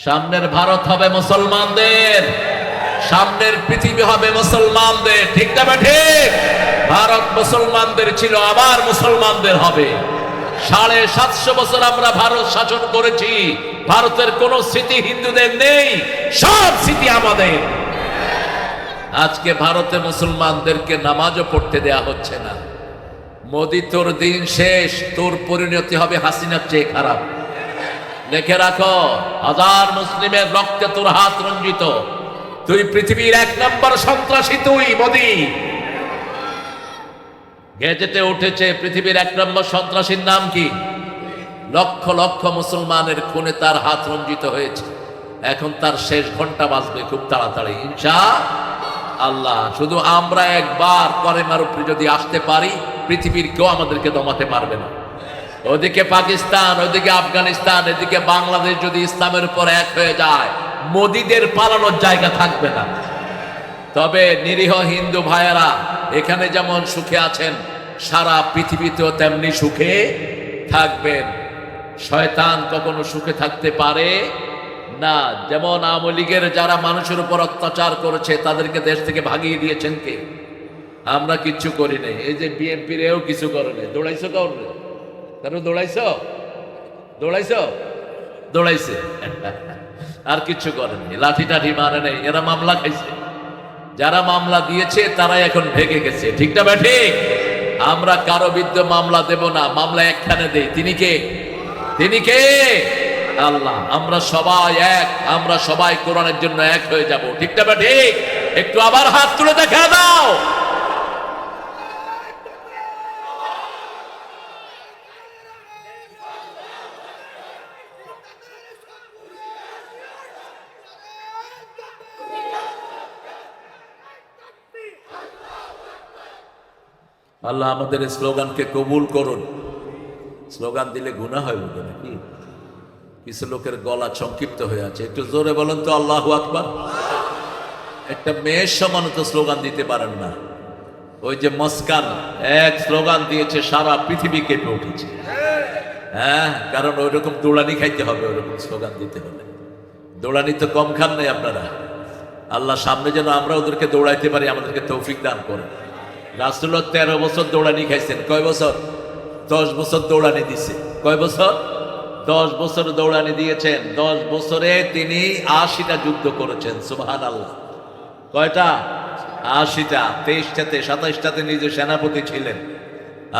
সামনের ভারত হবে মুসলমানদের, সামনের পৃথিবী হবে মুসলমানদের। ঠিক না ঠিক? ভারত মুসলমানদের ছিল, আবার মুসলমানদের হবে। 750 বছর আমরা ভারত শাসন করেছি। ভারতের কোন স্মৃতি হিন্দুদের নেই, সব স্মৃতি আমাদের। আজকে ভারতে মুসলমানদেরকে নামাজও পড়তে দেয়া হচ্ছে না। মোদি, তোর দিন শেষ, তোর পরিণতি হবে হাসিনার চেয়ে খারাপ। লিখে রাখো, হাজার মুসলিমের রক্তে তোর হাত রঞ্জিত। তুই পৃথিবীর 1 নম্বর সন্ত্রাসী, তুই মোদি। গেজেটে উঠেছে পৃথিবীর 1 নম্বর সন্ত্রাসীর নাম কি? লক্ষ লক্ষ মুসলমানের খুনে তার হাত রঞ্জিত হয়েছে। এখন তার শেষ ঘন্টা বাজবে খুব তাড়াতাড়ি, ইনশাআল্লাহ। শুধু আমরা একবার কলেমার উপরে যদি আসতে পারি, পৃথিবীর কেউ আমাদেরকে দমাতে পারবে না। ওদিকে পাকিস্তান, ওদিকে আফগানিস্তান, এদিকে বাংলাদেশ যদি ইসলামের উপর এক হয়ে যায়, মোদিদের পালানোর জায়গা থাকবে না। তবে নিরীহ হিন্দু ভাইয়েরা এখানে যেমন সুখে আছেন, সারা পৃথিবীতেও তেমনি সুখে থাকবেন। শয়তান কখনো সুখে থাকতে পারে না। যেমন আওয়ামী লীগের যারা মানুষের উপর অত্যাচার করেছে, তাদেরকে দেশ থেকে ভাগিয়ে দিয়েছেন কে? আমরা কিচ্ছু করি নাই। এই যে বিএনপির এও কিছু করে নাই। দৌড়াইছো কারণে? কারণ দৌড়াইছে আর কিচ্ছু করেনি, লাঠি টাঠি মারে নাই। এরা মামলা খাইছে, যারা মামলা দিয়েছে তারাই এখন ভেগে গেছে। ঠিক না ব্যাঠি? আমরা কারো বিরুদ্ধে মামলা দেব না, মামলা একখানে দেই। তিনি কে? আল্লাহ। আমরা সবাই এক, আমরা সবাই কোরআনের জন্য এক হয়ে যাব। ঠিক না ব্যাঠি? একটু আবার হাত তুলে দেখা দাও। আল্লাহ আমাদের এই স্লোগানকে কবুল করুন। স্লোগান দিলে গুনাহ হয় বলে নাকি? কিছু লোকের গলা সংক্ষিপ্ত হয়ে আছে, একটু জোরে বলেন তো আল্লাহু আকবার। একটা মেয়ের সমান তো স্লোগান দিতে পারেন না। ওই যে মস্কান এক স্লোগান দিয়েছে, সারা পৃথিবী কেঁপে উঠেছে। হ্যাঁ, কারণ ওই রকম দৌড়ানি খাইতে হবে, ওই রকম স্লোগান দিতে হলে। দৌড়ানি তো কম খান নাই আপনারা। আল্লাহ সামনে যেন আমরা ওদেরকে দৌড়াইতে পারি, আমাদেরকে তৌফিক দান করেন। রাসূলুল্লাহ 13 বছর দৌড়ানি খাইছেন। কয় বছর? 10 বছর দৌড়ানি দিছে। কয় বছর? 10 বছর দৌড়ানি দিয়েছেন। 10 বছরে তিনি 80টা যুদ্ধ করেছেন। সুবহানাল্লাহ। কয়টা? 80টা। 23টাতে 27টাতে নিজে সেনাপতি ছিলেন।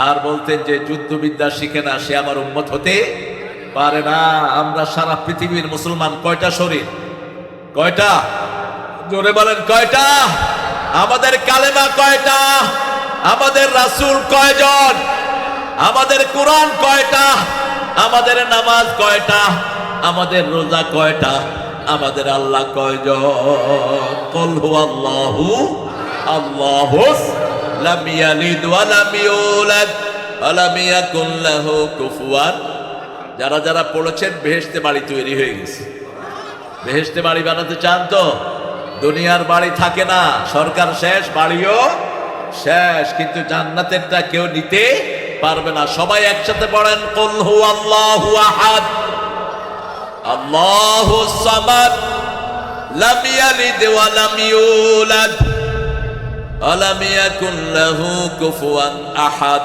আর বলতেন যে যুদ্ধবিদ্যা শিখে না সে আমার উম্মত হতে পারে না। আমরা সারা পৃথিবীর মুসলমান কয়টা শরীর? কয়টা? জোরে বলেন কয়টা? আমাদের কালেমা কয়টা? আমাদের রাসূল কয়জন? আমাদের কোরআন কয়টা? আমাদের নামাজ কয়টা? আমাদের রোজা কয়টা? আমাদের আল্লাহ কয়জন? কুল হুয়াল্লাহু আল্লাহুস লাম ইয়ালিদ ওয়া লাম ইউলাদ ওয়া লাম ইয়াকুল লাহু কুফুয়ান। যারা যারা পড়েছেন বেহেশতে বাড়ি তৈরি হয়ে গেছে। বেহেশতে বাড়ি বানাতে চান তো? দুনিয়ার বাড়ি থাকে না, সরকার শেষ, বাড়িও শেষ, কিন্তু জান্নাতেরটা কেউ নিতে পারবে না। সবাই একসাথে পড়েন, কুল হুয়াল্লাহু আহাদ আল্লাহুস সামাদ লাম ইয়ালিদ ওয়া লাম ইউলাদ ওয়া লাম ইয়াকুল লাহু কুফুয়ান আহাদ।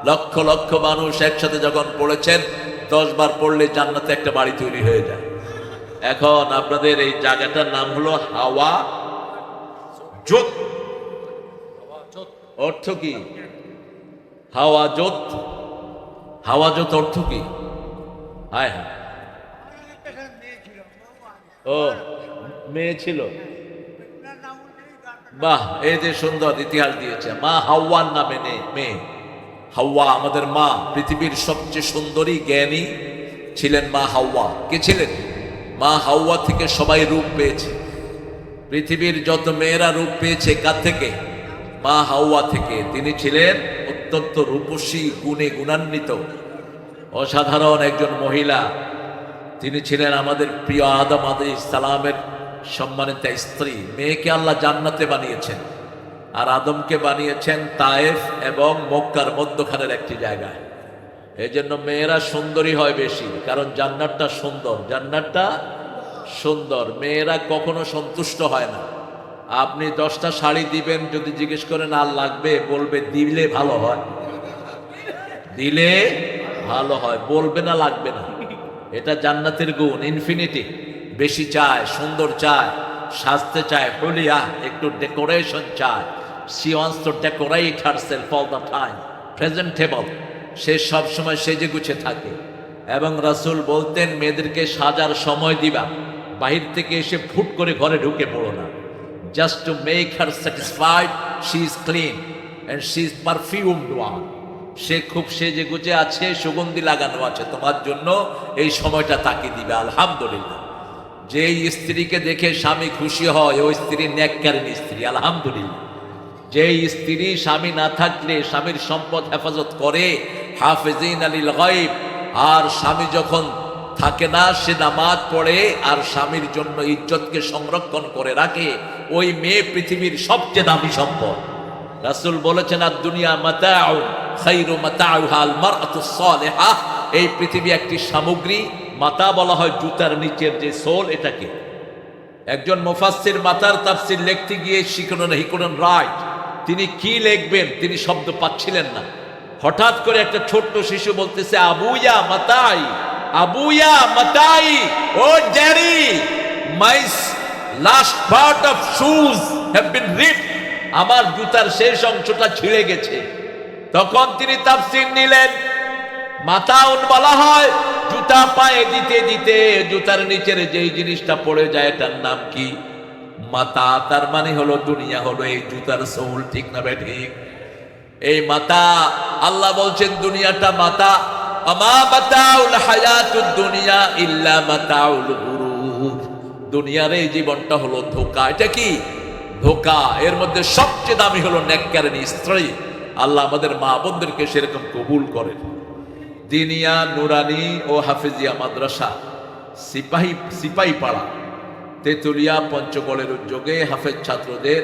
লক্ষ লক্ষ মানুষ একসাথে যখন পড়েছেন, 10 বার পড়লে জান্নাতে একটা বাড়ি তৈরি হয়ে যায়। এখন আপনাদের এই জায়গাটার নাম হলো হাওয়া জোত। অর্থ কি? হাওয়া জোত। হাওয়া জোত অর্থ কি? হায় হায়, ও মেয়ে ছিল। বাহ, এই যে সুন্দর ইতিহাস দিয়েছে। মা হাওয়ার নামে মেয়ে। হাওয়া আমাদের মা, পৃথিবীর সবচেয়ে সুন্দরী জ্ঞানী ছিলেন মা হাওয়া। কে ছিলেন? মা হাওয়া থেকে সবাই রূপ পেয়েছে। পৃথিবীর যত মেয়েরা রূপ পেয়েছে কার থেকে? মা হাওয়া থেকে। তিনি ছিলেন অত্যন্ত রূপসী, গুণে গুণান্বিত, অসাধারণ একজন মহিলা। তিনি ছিলেন আমাদের প্রিয় আদম আলাইহিস সালামের সম্মানিত স্ত্রী। মেয়েকে আল্লাহ জান্নাতে বানিয়েছেন, আর আদমকে বানিয়েছেন তায়েফ এবং মক্কার মধ্যখানের একটি জায়গায়। এই জন্য মেয়েরা সুন্দরী হয় বেশি, কারণ জান্নাতটা সুন্দর। জান্নাতটা সুন্দর। মেয়েরা কখনো সন্তুষ্ট হয় না। আপনি 10টা শাড়ি দিবেন, যদি জিজ্ঞেস করেন আর লাগবে, বলবে দিলে ভালো হয়, দিলে ভালো হয়, বলবে না লাগবে না। এটা জান্নাতের গুণ, ইনফিনিটি। বেশি চায়, সুন্দর চায়, সাজতে চায়, হুলিয়া, একটু ডেকোরেশন চায়। She wants to decorate herself all the time, presentable. সে সব সময় সেজে গুছে থাকে। এবং রাসূল বলতেন, মেয়েদেরকে সাজার সময় দিবা, বাহির থেকে এসে ফুট করে ঘরে ঢুকে পড়ো না। Just to make her satisfied, she is clean and she is perfumed one. সে খুব সেজে গুজে আছে, সুগন্ধি লাগানো আছে, তোমার জন্য এই সময়টা তাকে দিবে। আলহামদুলিল্লাহ। যেই স্ত্রীকে দেখে স্বামী খুশি হয়, ওই স্ত্রী নেককারিনী স্ত্রী, আলহামদুলিল্লাহ। যেই স্ত্রী স্বামী না থাকলে স্বামীর সম্পদ হেফাজত করে, হাফিজিন আলিল গায়ব, আর স্বামী যখন থাকে না সে নামাজ পড়ে আর স্বামীর জন্য ইজ্জতকে সংরক্ষণ করে রাখে, ওই মেয়ে পৃথিবীর সবচেয়ে দামি সম্পদ। রাসূল বলেছেন, আর দুনিয়া মাতাউন খায়রু মাতাউহা আল মারআতুস সালিহা। এই পৃথিবী একটি সামগ্রী। মাতা বলা হয় জুতার নিচের যে সোল, এটাকে। একজন মুফাসসির মাতার তাফসীর লিখতে গিয়ে he couldn't write। তিনি কি লিখবেন তিনি শব্দ পাচ্ছিলেন না। হঠাৎ করে একটা ছোট্ট শিশু বলতেছে, আবুয়া মাতাই, আবুয়া মাতাই, ও daddy, my last part of shoes have been ripped. আমার জুতার শেষ অংশটা ছিঁড়ে গেছে। তখন তিনি তাফসীর নিলেন। মাতাউন বলা হয় জুতা পায়ে দিতে দিতে জুতার নিচের যেই জিনিসটা পড়ে যায়, এটার নাম কি? মাতা। তার মানে হলো দুনিয়া হলো এই জুতার সোল, ঠিক না বে ঠিক? এই মাতা। আল্লাহ বলছেন দুনিয়াটা মাতা। আমা মাতাউল হায়াতুদ দুনিয়া ইল্লা মাতাউল গুরুর। দুনিয়ার এই জীবনটা হলো ধোঁকা। এটা কি? ধোঁকা। এর মধ্যে সবচেয়ে দামি হলো নেককারিনী স্ত্রী। আল্লাহ আমাদের মা বোনদেরকে সেরকম কবুল করেন। দিনিয়া, নুরানি ও হাফিজিয়া মাদ্রাসা সিপাহী পাড়া, তেতুলিয়া, পঞ্চগড়ের উদ্যোগে হাফেজ ছাত্রদের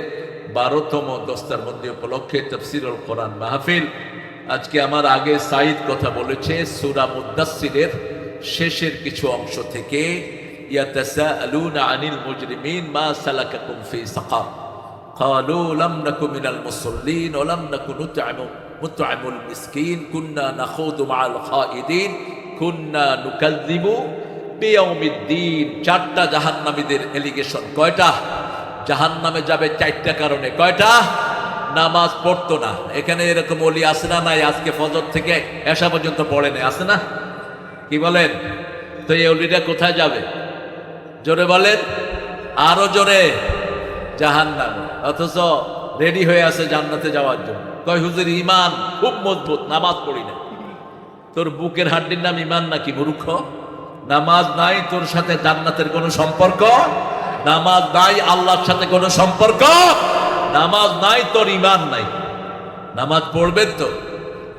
12তম দস্তারবন্দি উপলক্ষে তাফসীরুল কোরআন মাহফিল। আজকে আমার আগে সাইদ কথা বলেছে সূরা মুদ্দাসসিরের শেষের কিছু অংশ থেকে, ইয়াতাসাআলুনা আনিল মুজরিমিন মা সালাকাকুম ফি সাকার ক্বালু লাম নাকু মিনাল মুসাল্লিন ওয়া লাম নাকু নুত'আমুল মিসকিন কুন্না নাখুযু মাআল খাইদিন কুন্না নুকাযযিবু বিয়াউমিদ্দিন। 4টা জাহান্নামীদের এলিগেশন। কয়টা? জাহান্নামে যাবে 4টা কারণে। কয়টা? নামাজ পড়তো না। এখানে এরকম ওলি আছে না নাই? আজকে ফজর থেকে এশা পর্যন্ত পড়ে নেই, আছে না? কি বলেন? তো এই ওলিটা কোথায় যাবে? জোরে বলেন, আরো জোরে। জাহান্নামে। অথচ রেডি হয়ে আছে জান্নাতে যাওয়ার জন্য। কয় হুজুর ইমান খুব মজবুত, নামাজ পড়ি না। তোর বুকের হাড্ডির নাম ইমান নাকি মূর্খ? নামাজ নাই তোর সাথে জান্নাতের কোনো সম্পর্ক। নামাজ নাই আল্লাহর সাথে কোনো সম্পর্ক। নামাজ নাই তোর ইমান নাই। নামাজ পড়বেন তো।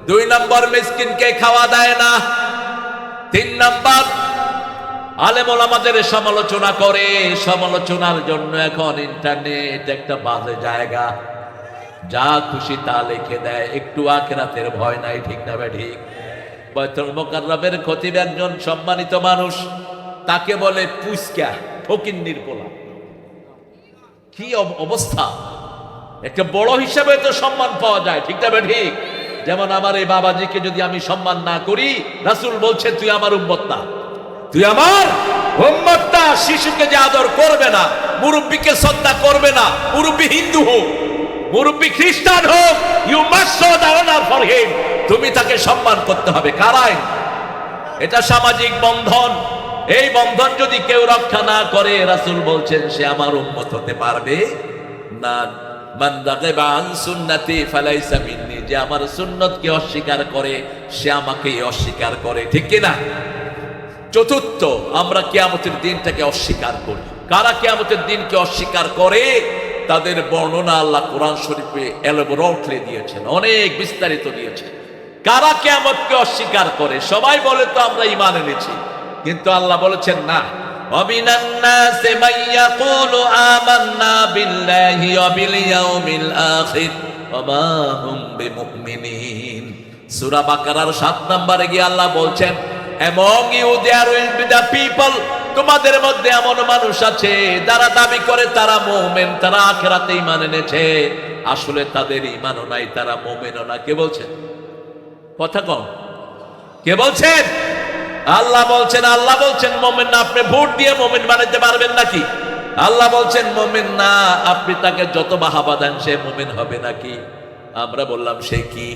2 নম্বর, মিসকিনকে খাওয়া দেয় না। 3 নম্বর, আলেম ওলামাদের সমালোচনা করে। সমালোচনার জন্য এখন ইন্টারনেট একটা বাজে জায়গা। যা খুশি তা লিখে দেয়, একটু আখিরাতের ভয় নাই, ঠিক না বে ঠিক? বাইতুল মুকাররমের খতিব একজন সম্মানিত মানুষ, তাকে বলে পুস্কা, ফকিন্নির পোলা। কি অবস্থা! একটা বড় হিসাবে তো সম্মান পাওয়া যায়, ঠিক না বে ঠিক? যেমন আমার এই বাবাজিকে যদি আমি সম্মান না করি, রাসূল বলছেন তুই আমার উম্মত না, তুই আমার উম্মত না। শিশুকে যে আদর করবে না, মুরব্বীকে শ্রদ্ধা করবে না, মুরব্বী হিন্দু হোক, মুরব্বী খ্রিস্টান হোক, you must show the honour for him. তুমি তাকে সম্মান করতে হবে। কারাই? এটা সামাজিক বন্ধন। এই বন্ধন যদি কেউ রক্ষা না করে, রাসূল বলছেন সে আমার উম্মত হতে পারবে না। মান রাগিবা আন সুন্নতি ফালাইসা মিন্নি। যে আমার সুন্নতকে অস্বীকার করে সে আমাকেই অস্বীকার করে, ঠিক কি না? চতুর্থ, আমরা কিয়ামতের দিনটাকে অস্বীকার করি। কারা কিয়ামতের দিনকে অস্বীকার করে তাদের বর্ণনা আল্লাহ কোরআন শরীফে এলাবোরেটলি দিয়েছেন, অনেক বিস্তারিত দিয়েছেন। কারা কিয়ামতকে অস্বীকার করে? সবাই বলে তো আমরা ঈমান এনেছি, কিন্তু আল্লাহ বলেছেন না। ওয়ামিনান নাসি মান ইয়াকুলু আমান্না বিল্লাহি ওয়া বিল ইয়াউমিল আখির ওয়া মা হুম বিমুমিনিন। সূরা বাকারার 7 নম্বরে গিয়ে আল্লাহ বলছেন, among you there will be the people তোমাদের মধ্যে এমন মানুষ আছে যারা দাবি করে তারা মুমিন, তারা আখিরাতে ঈমান এনেছে, আসলে তাদের ঈমানও নাই, তারা মুমিনও না। কে বলছেন? কথা কম। কে বলছেন? আল্লাহ বলছেন। আল্লাহ বলছেন মুমিন না। আপনি ভোট দিয়ে মুমিন বানাতে পারবেন নাকি? আল্লাহ বলছেন মুমিন না, আপনি তাকে যত বাহাবা দেন সে মুমিন হবে নাকি? আমরা বললাম সে কি?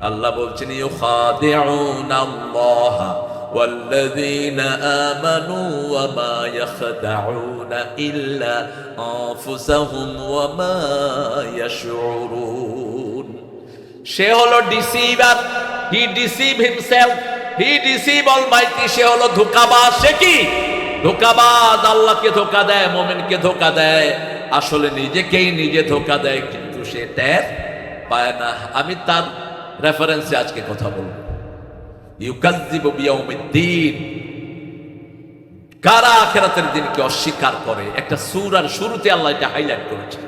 আল্লাহ বলছেন ইউখাদিউনা আল্লাহ ওয়াল্লাযীনা আমানু ওয়া মা ইয়াখদাউনা ইল্লা আনফুসাহুম ওয়া মা ইয়াশউরুন। সে হলো ডিসিভার, হি ডিসিভ হিমসেলফ, হি ডিসিভ অলমাইটি। সে হলো ধোঁকাবাজ। সে কি? ধোঁকাবাজ। আল্লাহকে ধোঁকা দেয়, মুমিনকে ধোঁকা দেয়, আসলে নিজেকেই নিজে ধোঁকা দেয়, কিন্তু সে টের পায় না। আমি তার রেফারেন্সে আজকে কথা বলবো। ইউকাযযিবু বিয়াউমিদ্দিন, কারা আখিরাতের দিনকে অস্বীকার করে। একটা সূরার শুরুতে আল্লাহ এটা হাইলাইট করেছে।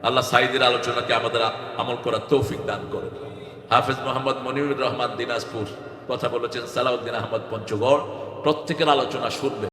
আল্লাহ সাঈদীর আলোচনাকে আমাদের আমল করার তৌফিক দান করে। হাফেজ মোহাম্মদ মনিরুর রহমান দিনাজপুর কথা বলেছেন, সালাউদ্দিন আহমদ পঞ্চগড়, প্রত্যেকের আলোচনা শুনবে।